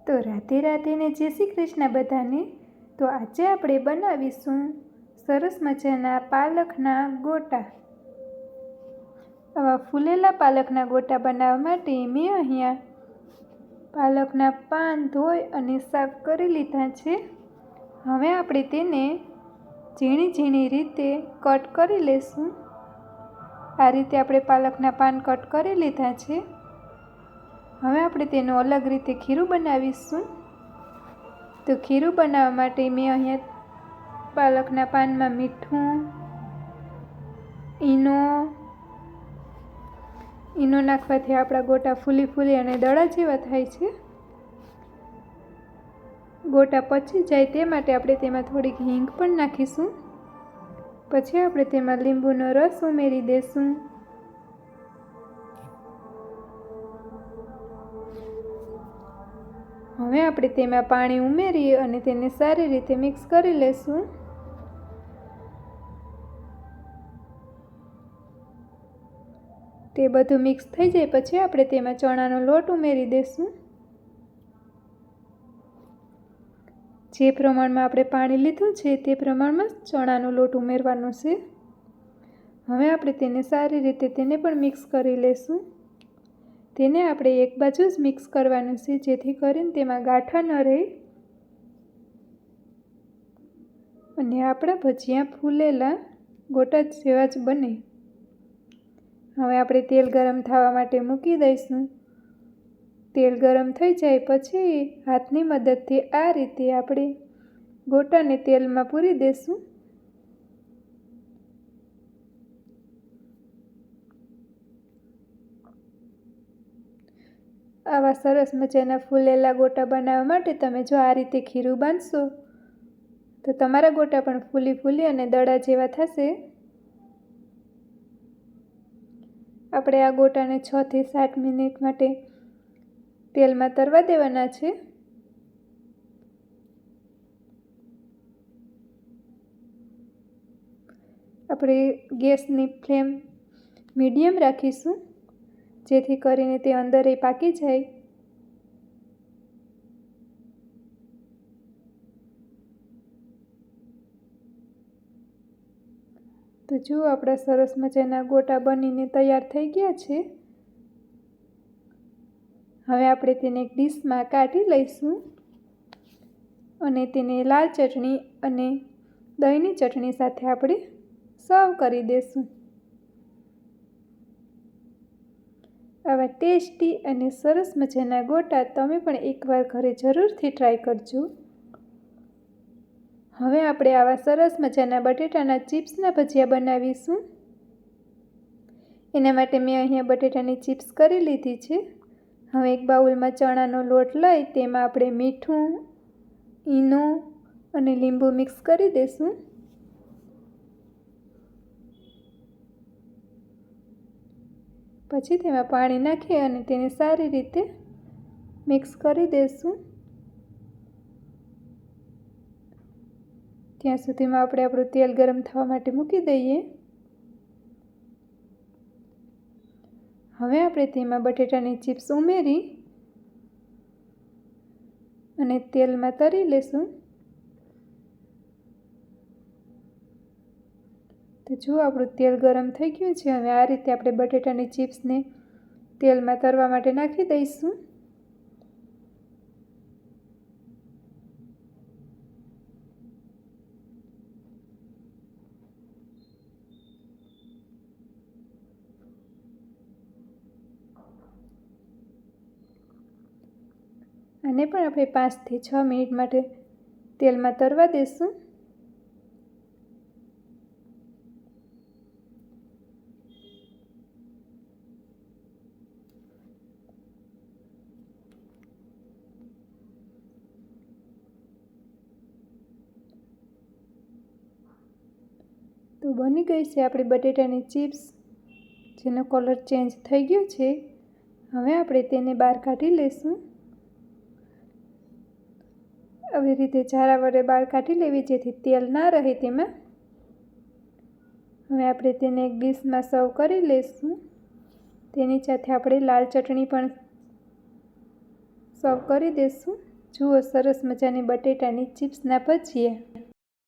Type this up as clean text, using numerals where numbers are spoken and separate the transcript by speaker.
Speaker 1: તો રાધે રાધે ને જય શ્રી કૃષ્ણ બધાને। તો આજે આપણે બનાવીશું સરસ મજાના પાલકના ગોટા। આવા ફૂલેલા પાલકના ગોટા બનાવવા માટે મેં અહીંયા પાલકના પાન ધોઈ અને સાફ કરી લીધા છે। હવે આપણે તેને ઝીણી ઝીણી રીતે કટ કરી લેશું। આ રીતે આપણે પાલકના પાન કટ કરી લીધા છે। હવે આપણે તેનું અલગ રીતે ખીરું બનાવીશું। તો ખીરું બનાવવા માટે મેં અહીંયા પાલકના પાનમાં મીઠું, ઈનો નાખવાથી આપણા ગોટા ફૂલી અને દડા જેવા થાય છે। ગોટા પચી જાય તે માટે આપણે તેમાં થોડીક હિંગ પણ નાખીશું। પછી આપણે તેમાં લીંબુનો રસ ઉમેરી દઈશું। હવે આપણે તેમાં પાણી ઉમેરી અને તેને સારી રીતે મિક્સ કરી લેશું। તે બધું મિક્સ થઈ જાય પછી આપણે તેમાં ચણાનો લોટ ઉમેરી દઈશું। જે પ્રમાણમાં આપણે પાણી લીધું છે તે પ્રમાણમાં ચણાનો લોટ ઉમેરવાનો છે। હવે આપણે તેને સારી રીતે પણ મિક્સ કરી લેશું। તેને આપણે એક બાજુ જ મિક્સ કરવાનું છે જેથી કરીને તેમાં ગાંઠા ન રહે અને આપણા ભજીયા ફૂલેલા ગોટા જેવા જ બને। હવે આપણે તેલ ગરમ થવા માટે મૂકી દઈશું। તેલ ગરમ થઈ જાય પછી હાથની મદદથી આ રીતે આપણે ગોટાને તેલમાં પૂરી દઈશું। આવા સરસ મજાના ફૂલેલા ગોટા બનાવવા માટે તમે જો આ રીતે ખીરું બાંધશો તો તમારા ગોટા પણ ફૂલી અને દડા જેવા થશે। આપણે આ ગોટાને 6 થી 7 મિનિટ માટે તેલમાં તરવા દેવાના છે। આપણે ગેસની ફ્લેમ મીડિયમ રાખીશું જેથી કરીને તે અંદર પાકી જાય। તો જુઓ આપણા સરસ મજાના ગોટા બનીને તૈયાર થઈ ગયા છે। હવે આપણે તેને એક ડીશમાં કાઢી લઈશું અને તેને લાલ ચટણી અને દહીંની ચટણી સાથે આપણે સર્વ કરી દઈશું। આવા ટેસ્ટી અને સરસ મજાના ગોટા તમે પણ એકવાર ઘરે જરૂરથી ટ્રાય કરજો। હવે આપણે આવા સરસ મજાના બટેટાના ચિપ્સના ભજીયા બનાવીશું। એના માટે મેં અહીંયા બટેટાની ચિપ્સ કરી લીધી છે। હવે એક બાઉલમાં ચણાનો લોટ લઈ તેમાં આપણે મીઠું, ઈનો અને લીંબુ મિક્સ કરી દઈશું। પછી તેમાં પાણી નાખી અને તેને સારી રીતે મિક્સ કરી દઈશું। ત્યાં સુધીમાં આપણે આપણું તેલ ગરમ થવા માટે મૂકી દઈએ। હવે આપણે તેમાં બટેટાની ચિપ્સ ઉમેરી અને તેલમાં તળી લેશું। તો જો આપણું તેલ ગરમ થઈ ગયું છે। હવે આ રીતે આપણે બટેટાની ચિપ્સને તેલમાં તળવા માટે નાખી દઈશું। આને પણ આપણે 5 થી 6 મિનિટ માટે તેલમાં તળવા દઈશું। તો બની ગઈ છે આપણી બટેટાની ચિપ્સ જેનો કલર ચેન્જ થઈ ગયો છે। હવે આપણે તેને બહાર કાઢી લઈશું। આવી રીતે ઝારા વડે બહાર કાઢી લેવી જેથી તેલ ના રહે તેમાં। હવે આપણે તેને એક ડીશમાં સર્વ કરી લઈશું। તેની સાથે આપણે લાલ ચટણી પણ સર્વ કરી દઈશું। જુઓ સરસ મજાની બટેટાની ચિપ્સના ભજીયા।